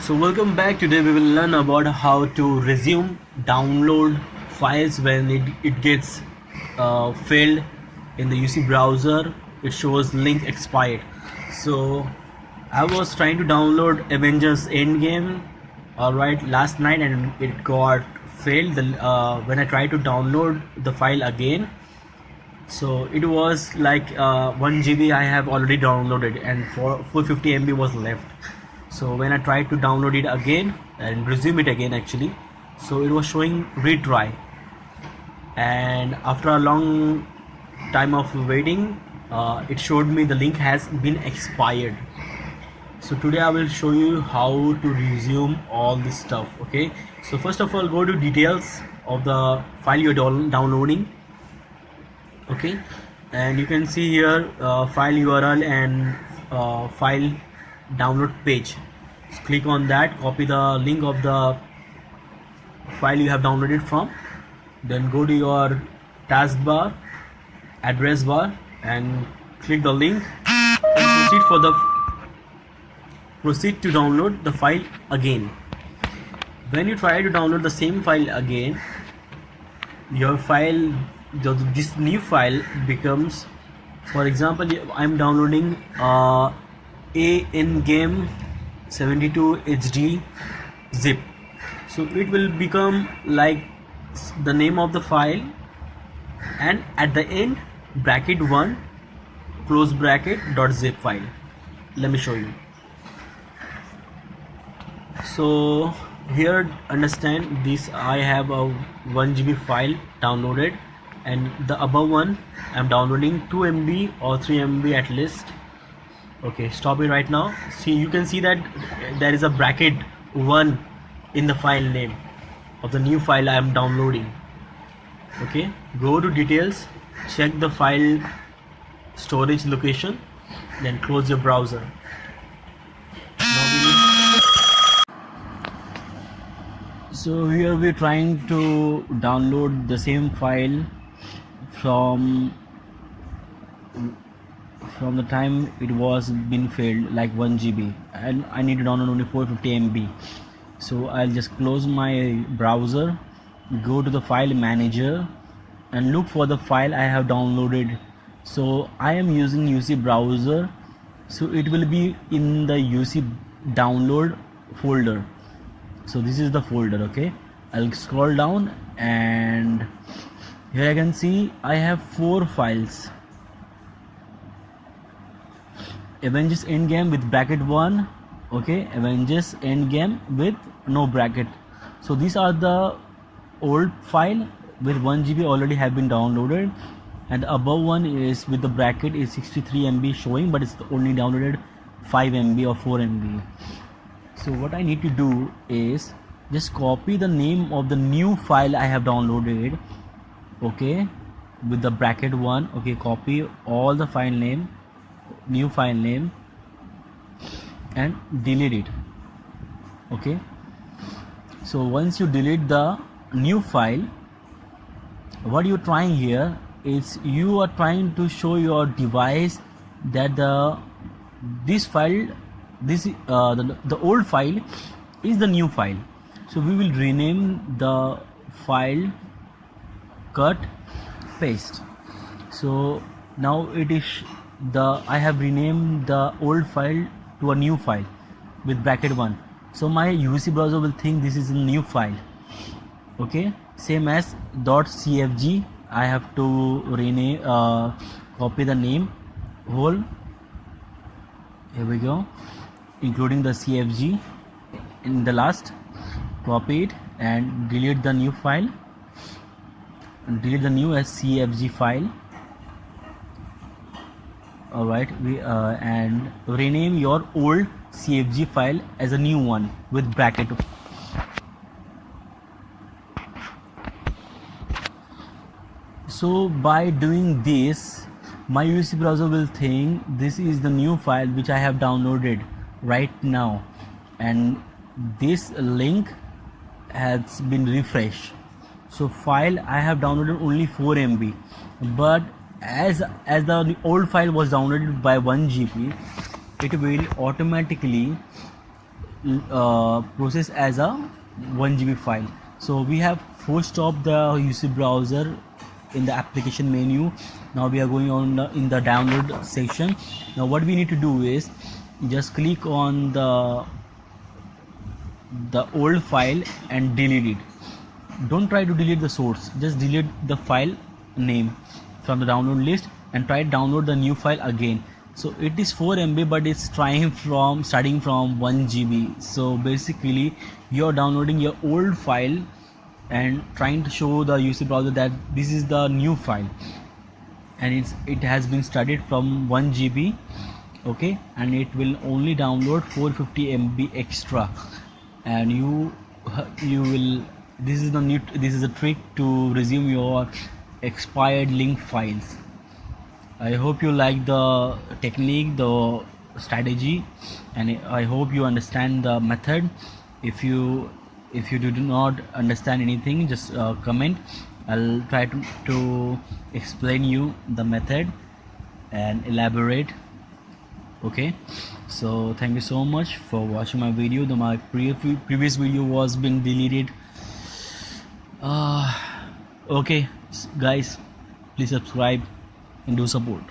So welcome back. Today we will learn about how to resume download files when it gets failed in the UC browser. It shows link expired. So I was trying to download Avengers Endgame, alright, last night, and it got failed. When I tried to download the file again, so it was like 1 GB I have already downloaded, and 450 MB was left. So when I tried to download it again and resume it again, actually, so it was showing retry, and after a long time of waiting, it showed me the link has been expired. So today I will show you how to resume all this stuff. Okay, so first of all, go to details of the file you're downloading. Okay, and you can see here file URL and file download page. Just click on that, copy the link of the file you have downloaded from, then go to your taskbar, address bar, and click the link and proceed to download the file again. When you try to download the same file again, your file, this new file becomes, for example, I'm downloading Endgame 72 HD zip, so it will become like the name of the file, and at the end bracket 1 close bracket dot zip file. Let me show you. So here, understand this, I have a 1 GB file downloaded, and the above one I'm downloading 2 MB or 3 MB at least. Okay, stop it right now. See, you can see that there is a bracket 1 in the file name of the new file I am downloading. Okay, go to details, check the file storage location, then close your browser. So here we're trying to download the same file from the time it was been failed, like 1 GB, and I need to download only 450 MB. So I'll just close my browser, go to the file manager, and look for the file I have downloaded. So I am using UC browser, so it will be in the UC download folder. So this is the folder. Okay, I'll scroll down, and here I can see I have 4 files. Avengers Endgame with bracket 1, okay, Avengers Endgame with no bracket. So these are the old file with 1 GB already have been downloaded, and the above one is with the bracket is 63 MB showing, but it's only downloaded 5 MB or 4 MB. So what I need to do is just copy the name of the new file I have downloaded, okay, with the bracket 1. Okay, copy all the file name, new file name, and delete it. Okay, so once you delete the new file, what you're trying here is you are trying to show your device that this file, the old file is the new file. So we will rename the file cut paste. So now it is I have renamed the old file to a new file with bracket 1. So my UC browser will think this is a new file. Okay, same as .cfg, I have to rename, copy the name whole. Here we go, including the CFG in the last. Copy it and delete the new file, and delete the new as CFG file. Alright, and rename your old CFG file as a new one with bracket. So by doing this, my UC browser will think this is the new file which I have downloaded right now, and this link has been refreshed. So file I have downloaded only 4 MB, but as the old file was downloaded by 1 GB, it will automatically process as a 1 GB file. So we have forced stop the UC browser in the application menu. Now we are going on in the download section. Now what we need to do is just click on the old file and delete it. Don't try to delete the source, just delete the file name from the download list and try to download the new file again. So it is 4 MB, but it's starting from 1 GB. So basically you're downloading your old file and trying to show the UC browser that this is the new file, and it has been started from 1 GB, okay, and it will only download 450 MB extra, and you will, this is a trick to resume your expired link files. I hope you like the technique, the strategy, and I hope you understand the method. If you do not understand anything, just comment. I'll try to explain you the method and elaborate. Okay, so thank you so much for watching my video. My previous video was been deleted. Okay guys, please subscribe and do support.